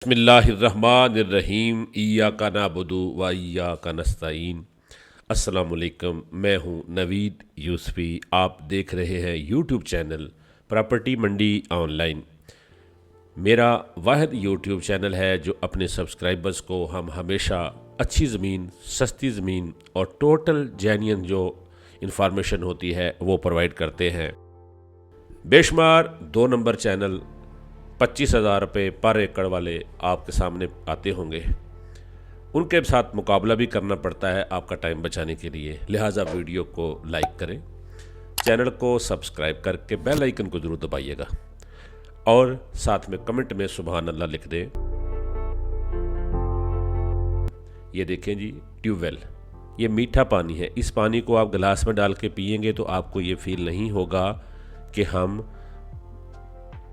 बिस्मिल्लाहिर्रहमानिर्रहीम इय्याका नअबुदु व इय्याका नस्तईन। अस्सलाम वालेकुम, मैं हूं नवीद यूसुफी। आप देख रहे हैं यूट्यूब चैनल प्रॉपर्टी मंडी ऑनलाइन। मेरा वाहिद यूट्यूब चैनल है जो अपने सब्सक्राइबर्स को हम हमेशा अच्छी ज़मीन, सस्ती ज़मीन और टोटल जेन्युइन जो इंफॉर्मेशन होती है वो प्रोवाइड करते हैं। बेशुमार 2 नंबर चैनल 25,000 रुपये पर एकड़ वाले आपके सामने आते होंगे, उनके साथ मुकाबला भी करना पड़ता है आपका टाइम बचाने के लिए। लिहाजा वीडियो को लाइक करें, चैनल को सब्सक्राइब करके बेल आइकन को ज़रूर दबाइएगा और साथ में कमेंट में सुभान अल्लाह लिख दें। ये देखें जी, ट्यूबवेल, ये मीठा पानी है। इस पानी को आप गिलास में डाल के पिएंगे तो आपको ये फील नहीं होगा कि हम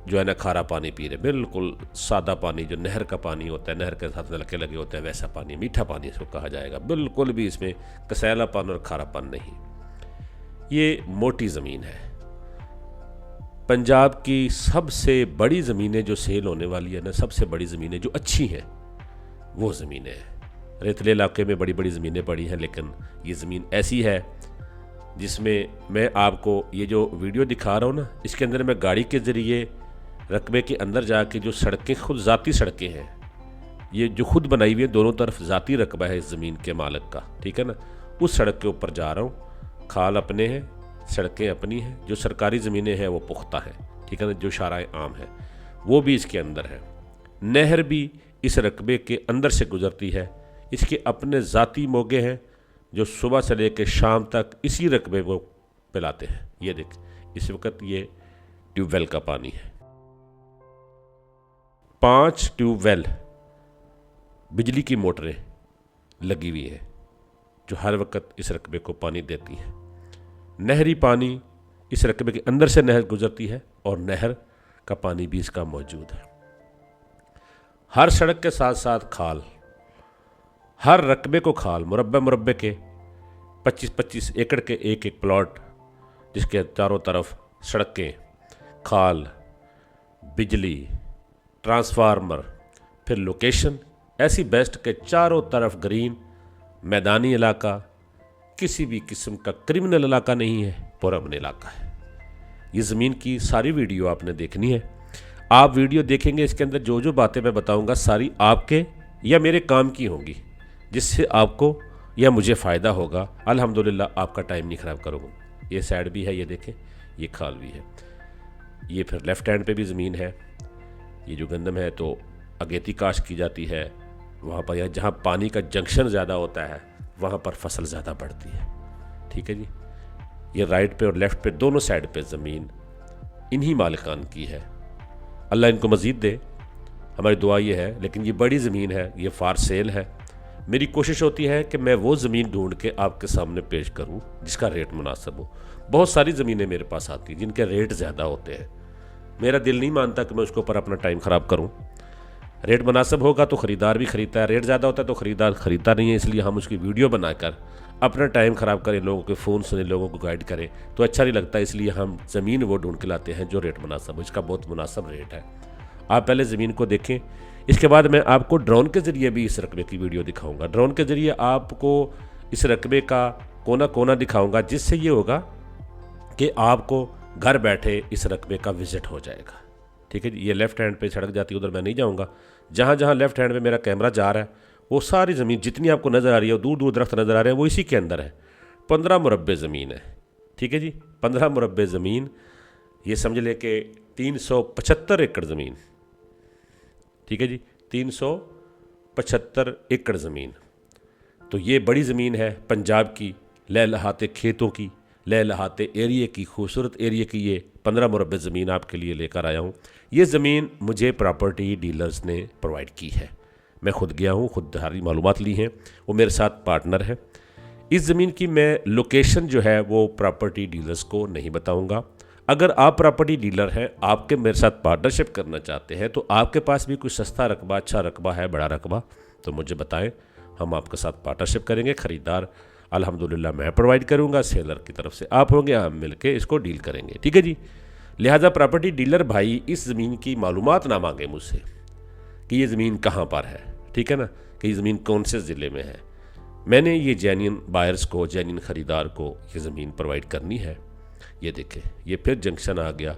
जो है ना खारा पानी पी रहे। बिल्कुल सादा पानी, जो नहर का पानी होता है, नहर के साथ नलके लगे होते हैं, वैसा पानी, मीठा पानी इसको कहा जाएगा। बिल्कुल भी इसमें कसैलापन और खारापन नहीं। ये मोटी ज़मीन है। पंजाब की सबसे बड़ी ज़मीनें जो सेल होने वाली है ना, सबसे बड़ी ज़मीनें जो अच्छी हैं वो ज़मीनें हैं। रेतले इलाके में बड़ी बड़ी ज़मीनें पड़ी हैं, लेकिन ये ज़मीन ऐसी है जिसमें मैं आपको ये जो वीडियो दिखा रहा हूँ ना, इसके अंदर मैं गाड़ी के ज़रिए रकबे के अंदर जाके जो सड़कें, खुद ज़ाती सड़कें हैं, ये जो खुद बनाई हुई है, दोनों तरफ ज़ाती रकबा है इस ज़मीन के मालिक का, ठीक है ना। उस सड़क के ऊपर जा रहा हूँ। खाल अपने हैं, सड़कें अपनी हैं, जो सरकारी ज़मीनें हैं वो पुख्ता हैं, ठीक है ना। जो शाराए आम है वो भी इसके अंदर है। नहर भी इस रकबे के अंदर से गुज़रती है। इसके अपने ज़ाती मोगे हैं जो सुबह से लेकर शाम तक इसी रकबे को पिलाते हैं। ये देख, इस वक्त ये ट्यूबवेल का पानी है। 5 ट्यूबवेल बिजली की मोटरें लगी हुई हैं जो हर वक्त इस रकबे को पानी देती हैं। नहरी पानी इस रकबे के अंदर से नहर गुजरती है और नहर का पानी भी इसका मौजूद है। हर सड़क के साथ साथ खाल, हर रकबे को खाल, मुरब्बे के 25-25 एकड़ के एक एक प्लॉट, जिसके चारों तरफ सड़कें, खाल, बिजली, ट्रांसफार्मर, फिर लोकेशन ऐसी बेस्ट के चारों तरफ ग्रीन, मैदानी इलाका, किसी भी किस्म का क्रिमिनल इलाका नहीं है, पुरअमन इलाका है। ये ज़मीन की सारी वीडियो आपने देखनी है। आप वीडियो देखेंगे, इसके अंदर जो जो बातें मैं बताऊंगा सारी आपके या मेरे काम की होंगी, जिससे आपको या मुझे फ़ायदा होगा। अल्हम्दुलिल्लाह आपका टाइम नहीं ख़राब करूँगा। ये साइड भी है, ये देखें, ये खाल भी है। ये फिर लेफ़्ट हैंड पे भी ज़मीन है। ये जो गंदम है तो अगेती काश्त की जाती है वहाँ पर, या जहाँ पानी का जंक्शन ज़्यादा होता है वहाँ पर फसल ज़्यादा बढ़ती है, ठीक है जी। ये राइट पे और लेफ़्ट पे दोनों साइड पे ज़मीन इन्हीं मालिकान की है। अल्लाह इनको मज़ीद दे, हमारी दुआ ये है। लेकिन ये बड़ी ज़मीन है, ये फार सेल है। मेरी कोशिश होती है कि मैं वो ज़मीन ढूंढ के आपके सामने पेश करूं जिसका रेट मुनासिब हो। बहुत सारी ज़मीनें मेरे पास आती हैं जिनके रेट ज़्यादा होते हैं। मेरा दिल नहीं मानता कि मैं उसके ऊपर अपना टाइम ख़राब करूं। रेट मुनासिब होगा तो ख़रीदार भी ख़रीदता है, रेट ज़्यादा होता है तो ख़रीदार ख़रीदता नहीं है। इसलिए हम उसकी वीडियो बनाकर अपना टाइम ख़राब करें, लोगों के फ़ोन सुने, लोगों को गाइड करें तो अच्छा नहीं लगता। इसलिए हम ज़मीन वो ढूंढ के लाते हैं जो रेट मुनासिब हो, इसका बहुत मुनासिब रेट है। आप पहले ज़मीन को देखें, इसके बाद मैं आपको ड्रोन के ज़रिए भी इस रकबे की वीडियो दिखाऊंगा। ड्रोन के ज़रिए आपको इस रकबे का कोना कोना दिखाऊंगा, जिससे ये होगा कि आपको घर बैठे इस रकबे का विज़िट हो जाएगा, ठीक है जी। ये लेफ़्ट हैंड पे सड़क जाती है, उधर मैं नहीं जाऊंगा। जहाँ जहाँ लेफ़्ट हैंड पे मेरा कैमरा जा रहा है वो सारी ज़मीन जितनी आपको नज़र आ रही है, दूर दूर दरख्त नज़र आ रहे हैं, वो इसी के अंदर है। 15 मुरब्बे ज़मीन है, ठीक है जी। 15 मुरब्बे ज़मीन, ये समझ ले कि 375 एकड़ ज़मीन, ठीक है जी। 375 एकड़ ज़मीन, तो ये बड़ी ज़मीन है पंजाब की, लहलहाते खेतों की, लहलहाते एरिए की, खूबसूरत एरिए की। ये 15 मुरब्बे ज़मीन आपके लिए लेकर आया हूँ। ये ज़मीन मुझे प्रॉपर्टी डीलर्स ने प्रोवाइड की है। मैं खुद गया हूँ, खुद सारी मालूमात ली हैं, वो मेरे साथ पार्टनर है। इस ज़मीन की मैं लोकेशन जो है वो प्रॉपर्टी डीलर्स को नहीं बताऊँगा। अगर आप प्रॉपर्टी डीलर हैं, आपके मेरे साथ पार्टनरशिप करना चाहते हैं, तो आपके पास भी कोई सस्ता रकबा, अच्छा रकबा है, बड़ा रकबा, तो मुझे बताएं, हम आपके साथ पार्टनरशिप करेंगे। ख़रीदार अल्हम्दुलिल्लाह मैं प्रोवाइड करूंगा, सेलर की तरफ से आप होंगे, हम मिलके इसको डील करेंगे, ठीक है जी। लिहाजा प्रॉपर्टी डीलर भाई इस ज़मीन की मालूमात ना मांगे मुझसे कि ये ज़मीन कहाँ पर है, ठीक है ना, कि ये ज़मीन कौन से ज़िले में है। मैंने ये जेन्युइन बायर्स को, जेन्युइन ख़रीदार को ये ज़मीन प्रोवाइड करनी है। ये देखें, ये फिर जंक्शन आ गया,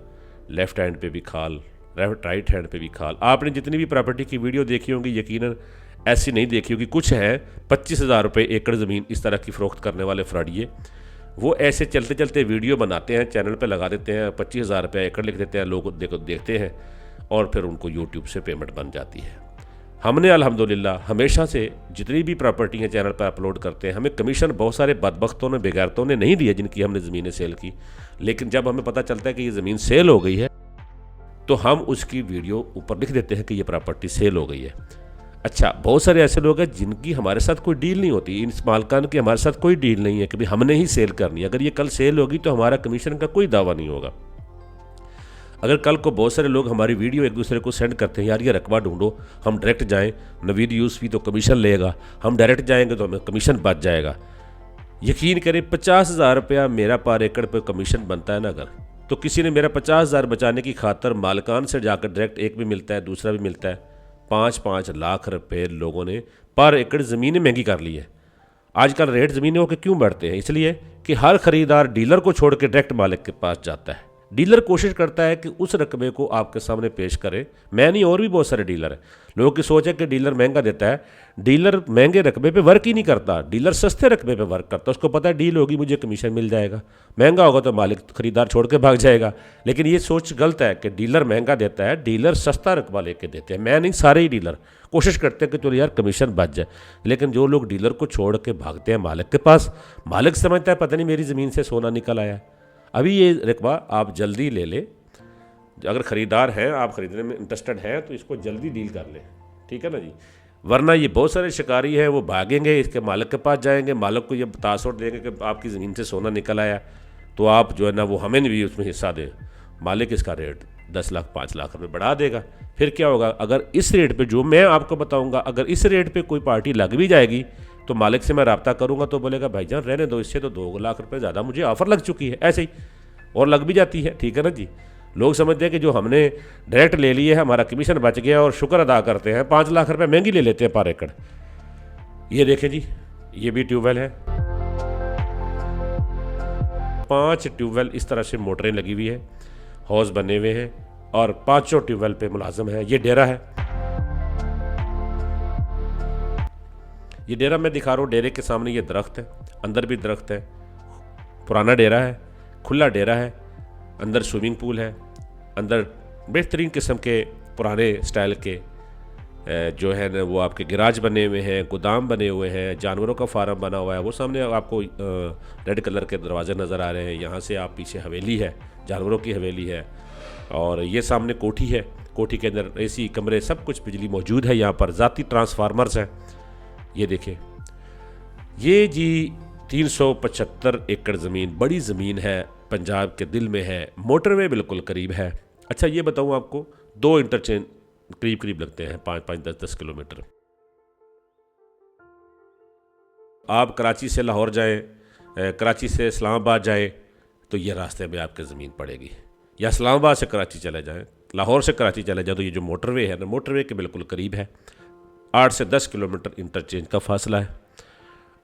लेफ़्ट हैंड पे भी खाल, राइट हैंड पे भी खाल। आपने जितनी भी प्रॉपर्टी की वीडियो देखी होंगी यकीनन ऐसी नहीं देखी होगी। कुछ हैं 25,000 रुपये एकड़ ज़मीन इस तरह की फ़रोख्त करने वाले फ्रॉडिये, वो ऐसे चलते चलते वीडियो बनाते हैं, चैनल पे लगा देते हैं, 25,000 रुपये एकड़ लिख देते हैं, लोग देखते हैं और फिर उनको यूट्यूब से पेमेंट बन जाती है। हमने अल्हम्दुलिल्लाह हमेशा से जितनी भी प्रॉपर्टी हैं चैनल पर अपलोड करते हैं, हमें कमीशन बहुत सारे बदबख्तों ने, बेगैरतों ने नहीं दिए जिनकी हमने ज़मीनें सेल की, लेकिन जब हमें पता चलता है कि ये ज़मीन सेल हो गई है तो हम उसकी वीडियो ऊपर लिख देते हैं कि ये प्रॉपर्टी सेल हो गई है। अच्छा, बहुत सारे ऐसे लोग हैं जिनकी हमारे साथ कोई डील नहीं होती, इन मालकान की हमारे साथ कोई डील नहीं है कि भाई हमने ही सेल करनी है, अगर ये कल सेल होगी तो हमारा कमीशन का कोई दावा नहीं होगा। अगर कल को बहुत सारे लोग हमारी वीडियो एक दूसरे को सेंड करते हैं, यार ये रकबा ढूंढो, हम डायरेक्ट जाएं, नवीद यूसुफी तो कमीशन लेगा, हम डायरेक्ट जाएंगे तो हमें कमीशन बच जाएगा। यकीन करें 50,000 रुपया मेरा पर एकड़ पर कमीशन बनता है ना, अगर तो किसी ने मेरा 50,000 बचाने की खातर मालकान से जाकर डायरेक्ट एक भी मिलता है, दूसरा भी मिलता है, 5-5 लाख रुपए लोगों ने पर एकड़ ज़मीनें महंगी कर ली है। आजकल रेट ज़मीनों के क्यों बढ़ते हैं? इसलिए कि हर ख़रीदार डीलर को छोड़ के डायरेक्ट मालिक के पास जाता है। डीलर कोशिश करता है कि उस रकबे को आपके सामने पेश करे। मैं नहीं, और भी बहुत सारे डीलर हैं। लोगों की सोच है कि डीलर महंगा देता है। डीलर महंगे रकबे पे वर्क ही नहीं करता, डीलर सस्ते रकबे पे वर्क करता है। उसको पता है डील होगी मुझे कमीशन मिल जाएगा, महंगा होगा तो मालिक खरीदार छोड़ के भाग जाएगा। लेकिन ये सोच गलत है कि डीलर महंगा देता है, डीलर सस्ता रकबा लेके देते हैं। मैं नहीं, सारे ही डीलर कोशिश करते हैं कि चलो यार कमीशन बच जाए। लेकिन जो लोग डीलर को छोड़ के भागते हैं मालिक के पास, मालिक समझता है पता नहीं मेरी ज़मीन से सोना निकल आया। अभी ये रकबा आप जल्दी ले लें, अगर ख़रीदार हैं, आप ख़रीदने में इंटरेस्टेड हैं तो इसको जल्दी डील कर लें, ठीक है ना जी। वरना ये बहुत सारे शिकारी हैं, वो भागेंगे, इसके मालिक के पास जाएंगे, मालिक को ये तासुर देंगे कि आपकी ज़मीन से सोना निकल आया, तो आप जो है ना वो हमें भी उसमें हिस्सा दें। मालिक इसका रेट 10 लाख 5 लाख रुपये बढ़ा देगा। फिर क्या होगा? अगर इस रेट पे जो मैं आपको बताऊंगा, अगर इस रेट पे कोई पार्टी लग भी जाएगी तो मालिक से मैं रब्ता करूंगा तो बोलेगा भाईजान रहने दो, इससे तो 2 लाख रुपए ज़्यादा मुझे ऑफ़र लग चुकी है, ऐसे ही और लग भी जाती है, ठीक है ना जी। लोग समझते हैं कि जो हमने डायरेक्ट ले लिए है हमारा कमीशन बच गया और शुक्र अदा करते हैं, 5 लाख रुपए महंगी ले लेते हैं पर एकड़। ये देखें जी, ये भी ट्यूबवेल है, 5 ट्यूबवेल इस तरह से मोटरें लगी हुई है, हौज बने हुए हैं और 5 ट्यूबवेल पे मुलाजिम है। ये डेरा है, ये डेरा मैं दिखा रहा हूँ। डेरे के सामने ये दरख्त है, अंदर भी दरख्त है, पुराना डेरा है, खुला डेरा है, अंदर स्विमिंग पूल है, अंदर बेहतरीन किस्म के पुराने स्टाइल के जो है ना वो आपके गिराज बने हुए हैं, गोदाम बने हुए हैं, जानवरों का फार्म बना हुआ है। वो सामने आपको रेड कलर के दरवाजे नज़र आ रहे हैं। यहाँ से आप पीछे हवेली है, जानवरों की हवेली है, और ये सामने कोठी है, कोठी के अंदर एसी कमरे, सब कुछ बिजली मौजूद है। यहाँ पर ज़ाती ट्रांसफार्मर्स हैं। ये देखें, ये जी 375 एकड़ ज़मीन, बड़ी ज़मीन है, पंजाब के दिल में है, मोटरवे बिल्कुल करीब है। अच्छा ये बताऊँ आपको, 2 इंटरचेंज करीब करीब लगते हैं, 5-5, 10-10 किलोमीटर। आप कराची से लाहौर जाएं, कराची से इस्लामाबाद जाएं तो ये रास्ते में आपके ज़मीन पड़ेगी, या इस्लामाबाद से कराची चले जाएं, लाहौर से कराची चले जाएं तो ये जो मोटरवे है ना, मोटरवे के बिल्कुल करीब है। 8 से 10 किलोमीटर इंटरचेंज का फासला है,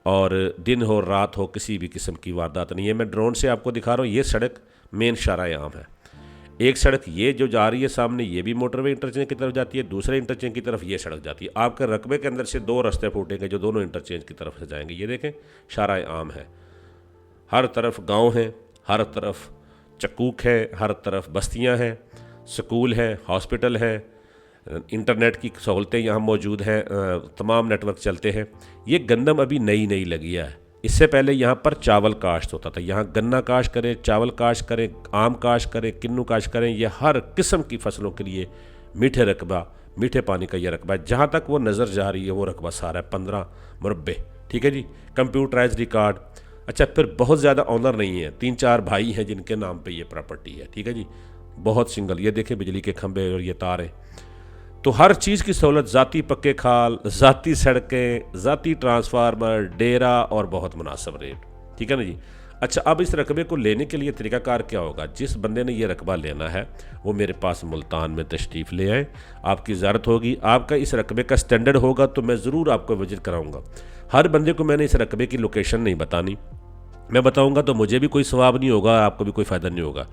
और दिन हो रात हो किसी भी किस्म की वारदात नहीं है। मैं ड्रोन से आपको दिखा रहा हूँ, ये सड़क मेन शाहराह आम है। एक सड़क ये जो जा रही है सामने, ये भी मोटरवे इंटरचेंज की तरफ जाती है, दूसरे इंटरचेंज की तरफ ये सड़क जाती है। आपके रकबे के अंदर से 2 रास्ते फूटेंगे जो दोनों इंटरचेंज की तरफ से जाएंगे। ये देखें, शाहराह आम है, हर तरफ गांव हैं, हर तरफ चक्कूक है, हर तरफ बस्तियां हैं, स्कूल हैं, हॉस्पिटल हैं, इंटरनेट की सहूलतें यहाँ मौजूद हैं, तमाम नेटवर्क चलते हैं। ये गंदम अभी नई नई लगी है। इससे पहले यहाँ पर चावल काश्त होता था। यहाँ गन्ना काश्त करें, चावल काश्त करें, आम काश्त करें, किन्नू काश्त करें, ये हर किस्म की फसलों के लिए मीठे रकबा, मीठे पानी का ये रकबा है। जहाँ तक वो नज़र जा रही है वो रकबा सारा है 15 मुरब्बे, ठीक है जी, कंप्यूटराइज रिकॉर्ड। अच्छा, फिर बहुत ज़्यादा ऑनर नहीं है, 3-4 भाई हैं जिनके नाम पर ये प्रॉपर्टी है, ठीक है जी, बहुत सिंगल। ये देखें बिजली के खंभे और ये तारें, तो हर चीज़ की सहूलत, ज़ाती पक्के खाल, ज़ाती सड़कें, ज़ाती ट्रांसफार्मर, डेरा और बहुत मुनासिब रेट, ठीक है ना जी। अच्छा, अब इस रकबे को लेने के लिए तरीकाकार क्या होगा? जिस बंदे ने ये रकबा लेना है वो मेरे पास मुल्तान में तशरीफ़ ले आए, आपकी ज़ियारत होगी, आपका इस रकबे का स्टैंडर्ड होगा तो मैं ज़रूर आपको विजिट कराऊंगा। हर बंदे को मैंने इस रकबे की लोकेशन नहीं बतानी, मैं बताऊंगा तो मुझे भी कोई सवाब नहीं होगा, आपको भी कोई फ़ायदा नहीं होगा,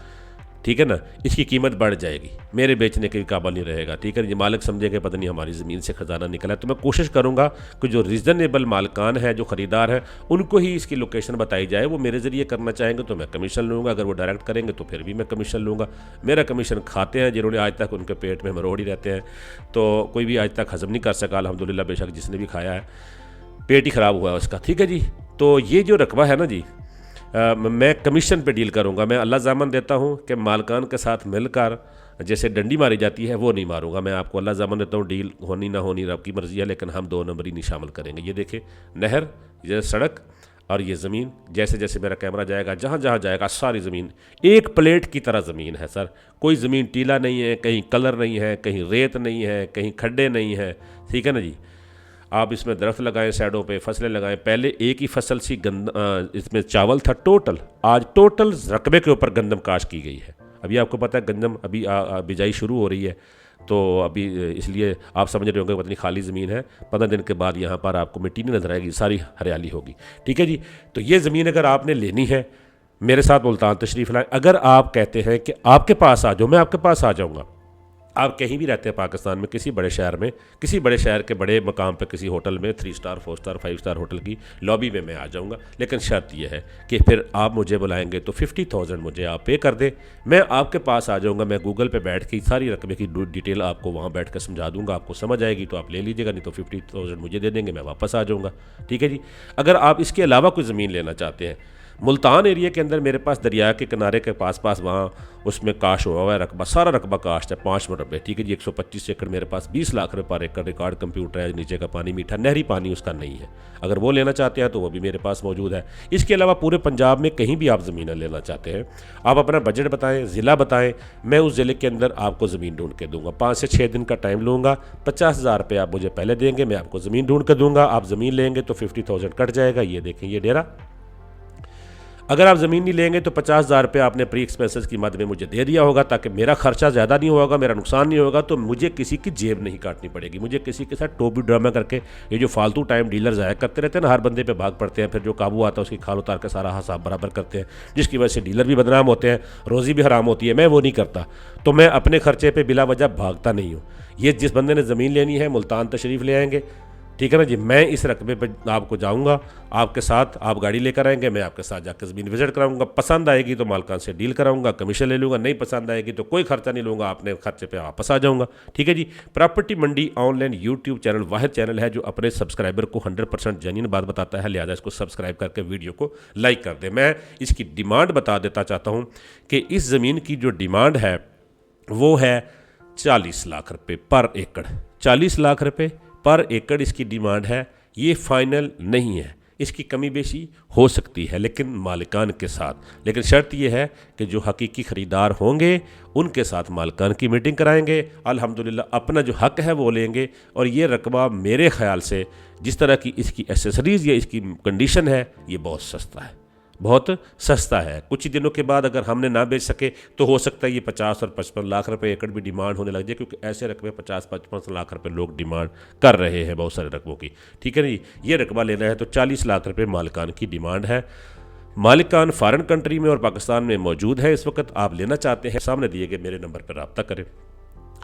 ठीक है ना। इसकी कीमत बढ़ जाएगी, मेरे बेचने के काबिल नहीं रहेगा, ठीक है। ये मालिक समझेंगे पता नहीं हमारी ज़मीन से ख़जाना निकला है। तो मैं कोशिश करूँगा कि जो रीज़नेबल मालिकान है, जो ख़रीदार है, उनको ही इसकी लोकेशन बताई जाए। वो मेरे ज़रिए करना चाहेंगे तो मैं कमीशन लूँगा, अगर वो डायरेक्ट करेंगे तो फिर भी मैं कमीशन लूँगा। मेरा कमीशन खाते हैं जिन्होंने आज तक, उनके पेट में मरोड़ ही रहते हैं, तो कोई भी आज तक हज़म नहीं कर सका अल्हम्दुलिल्लाह। बेशक जिसने भी खाया है पेट ही ख़राब हुआ है उसका, ठीक है जी। तो ये जो रकबा है ना जी, मैं कमीशन पे डील करूंगा। मैं अल्लाह ज़ामन देता हूं कि मालकान के साथ मिलकर जैसे डंडी मारी जाती है वो नहीं मारूंगा। मैं आपको अल्लाह ज़ामन देता हूं, डील होनी ना होनी रब की मर्ज़ी है, लेकिन हम 2 नंबरी नहीं शामिल करेंगे। ये देखें, नहर, ये सड़क और ये ज़मीन, जैसे जैसे मेरा कैमरा जाएगा जहाँ जहाँ जाएगा सारी ज़मीन एक प्लेट की तरह ज़मीन है सर। कोई ज़मीन टीला नहीं है, कहीं कलर नहीं है, कहीं रेत नहीं है, कहीं खड्डे नहीं है, ठीक है ना जी। आप इसमें दरख्त लगाएं, साइडों पे फसलें लगाएं। पहले एक ही फसल सी इसमें चावल था टोटल, आज टोटल रकबे के ऊपर गंदम काश की गई है। अभी आपको पता है गंदम अभी बिजाई शुरू हो रही है, तो अभी इसलिए आप समझ रहे होंगे पता नहीं खाली ज़मीन है। 15 दिन के बाद यहाँ पर आपको मिट्टी नहीं नजर आएगी, सारी हरियाली होगी, ठीक है जी। तो ये ज़मीन अगर आपने लेनी है मेरे साथ मुल्तान तशरीफ़ लाएं। अगर आप कहते हैं कि आपके पास आ जाओ, मैं आपके पास आ जाऊँगा। आप कहीं भी रहते हैं पाकिस्तान में, किसी बड़े शहर में, किसी बड़े शहर के बड़े मकाम पर, किसी होटल में, 3 स्टार 4 स्टार 5 स्टार होटल की लॉबी में मैं आ जाऊंगा। लेकिन शर्त यह है कि फिर आप मुझे बुलाएंगे तो 50,000 मुझे आप पे कर दें, मैं आपके पास आ जाऊंगा। मैं गूगल पे बैठ के सारी रकबे की डिटेल आपको वहाँ बैठ कर समझा दूंगा, आपको समझ आएगी तो आप ले लीजिएगा, नहीं तो 50,000 मुझे दे देंगे, मैं वापस आ जाऊँगा, ठीक है जी। अगर आप इसके अलावा कोई ज़मीन लेना चाहते हैं मुल्तान एरिया के अंदर, मेरे पास दरिया के किनारे के पास वहाँ उसमें काश हुआ हुआ है रकबा, सारा रकबा काश्त है 5 मरबे, ठीक है जी। 125 एकड़ मेरे पास 20 लाख रुपये पर एकड़ रिकॉर्ड कंप्यूटर है। नीचे का पानी मीठा, नहरी पानी उसका नहीं है। अगर वो लेना चाहते हैं तो वो भी मेरे पास मौजूद है। इसके अलावा पूरे पंजाब में कहीं भी आप ज़मीन लेना चाहते हैं, आप अपना बजट बताएं, ज़िला बताएं, मैं उस ज़िले के अंदर आपको ज़मीन ढूंढ के दूंगा। 5 से 6 दिन का टाइम लूँगा, 50,000 रुपये आप मुझे पहले देंगे, मैं आपको ज़मीन ढूंढ के दूंगा। आप ज़मीन लेंगे तो 50,000 कट जाएगा। ये देखें, ये डेरा। अगर आप ज़मीन नहीं लेंगे तो 50,000 रुपये आपने प्री एक्सपेंसेस की मद में मुझे दे दिया होगा, ताकि मेरा खर्चा ज़्यादा नहीं होगा, मेरा नुकसान नहीं होगा, तो मुझे किसी की जेब नहीं काटनी पड़ेगी। मुझे किसी के साथ टोपी ड्रामा करके, ये जो फालतू टाइम डीलर ज़ाया करते रहते हैं ना, हर बंदे पे भाग पड़ते हैं, फिर जो काबू आता है उसकी खाल उतार के सारा हिसाब बराबर करते हैं, जिसकी वजह से डीलर भी बदनाम होते हैं, रोज़ी भी हराम होती है। मैं वो नहीं करता, तो मैं अपने खर्चे पर बिला वजह भागता नहीं हूँ। ये जिस बंदे ने ज़मीन लेनी है मुल्तान तशरीफ़ ले आएंगे, ठीक है ना जी। मैं इस रकबे पर आपको जाऊंगा, आपके साथ आप गाड़ी लेकर आएंगे, मैं आपके साथ जाकर ज़मीन विजिट कराऊंगा। पसंद आएगी तो मालकान से डील कराऊंगा, कमीशन ले लूँगा, नहीं पसंद आएगी तो कोई खर्चा नहीं लूँगा, अपने खर्चे पे वापस आ जाऊँगा, ठीक है जी। प्रॉपर्टी मंडी ऑनलाइन यूट्यूब चैनल वाहिद चैनल है जो अपने सब्सक्राइबर को 100% जेन्युइन बात बताता है, लिहाजा इसको सब्सक्राइब करके वीडियो को लाइक कर दें। मैं इसकी डिमांड बता देता चाहता हूँ कि इस ज़मीन की जो डिमांड है वो है 40 लाख रुपये पर एकड़। 40 लाख रुपये पर एकड़ इसकी डिमांड है। ये फाइनल नहीं है, इसकी कमी बेशी हो सकती है लेकिन मालिकान के साथ। लेकिन शर्त यह है कि जो हकीकी ख़रीदार होंगे उनके साथ मालिकान की मीटिंग कराएंगे, अल्हम्दुलिल्लाह अपना जो हक़ है वो लेंगे। और ये रकबा मेरे ख़्याल से जिस तरह की इसकी एसेसरीज़ या इसकी कंडीशन है, ये बहुत सस्ता है, बहुत सस्ता है। कुछ ही दिनों के बाद अगर हमने ना बेच सके तो हो सकता है ये 50 और 55 लाख रुपए एकड़ भी डिमांड होने लग जाए, क्योंकि ऐसे रकबे 50-55 लाख रुपए लोग डिमांड कर रहे हैं बहुत सारे रकबों की, ठीक है नहीं। ये रकबा लेना है तो 40 लाख रुपए मालिकान की डिमांड है। मालिकान फॉरेन कंट्री में और पाकिस्तान में मौजूद है इस वक्त। आप लेना चाहते हैं, सामने दिए गए मेरे नंबर पर रब्ता करें,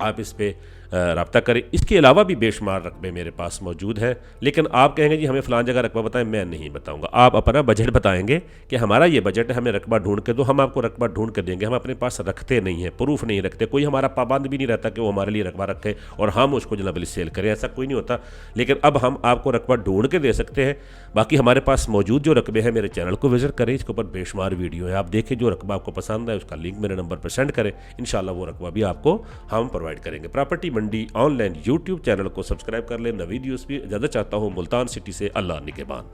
आप इस पर रब्ता करें। इसके अलावा भी बेशुमार रकबे मेरे पास मौजूद हैं, लेकिन आप कहेंगे जी हमें फ़लाँ जगह रकबा बताएं, मैं नहीं बताऊंगा। आप अपना बजट बताएंगे कि हमारा ये बजट है, हमें रकबा ढूंढ के दो, हम आपको रकबा ढूंढ के देंगे। हम अपने पास रखते नहीं हैं, प्रूफ नहीं रखते, कोई हमारा पाबंद भी नहीं रहता कि वो हमारे लिए रकबा रखे और हम उसको जनाबली सेल करें, ऐसा कोई नहीं होता। लेकिन अब हम आपको रकबा ढूंढ के दे सकते हैं। बाकी हमारे पास मौजूद जो रकबे हैं, मेरे चैनल को विजिट करें, इसके ऊपर बेशुमार वीडियो है, आप देखें, जो रकबा आपको पसंद है उसका लिंक मेरे नंबर पर सेंड करें, इंशाल्लाह वो रकबा भी आपको हम प्रोवाइड करेंगे। प्रॉपर्टी मंडी ऑनलाइन यूट्यूब चैनल को सब्सक्राइब कर लें। नई वीडियोस भी ज़्यादा चाहता हूँ। मुल्तान सिटी से अल्लाह निगहबान।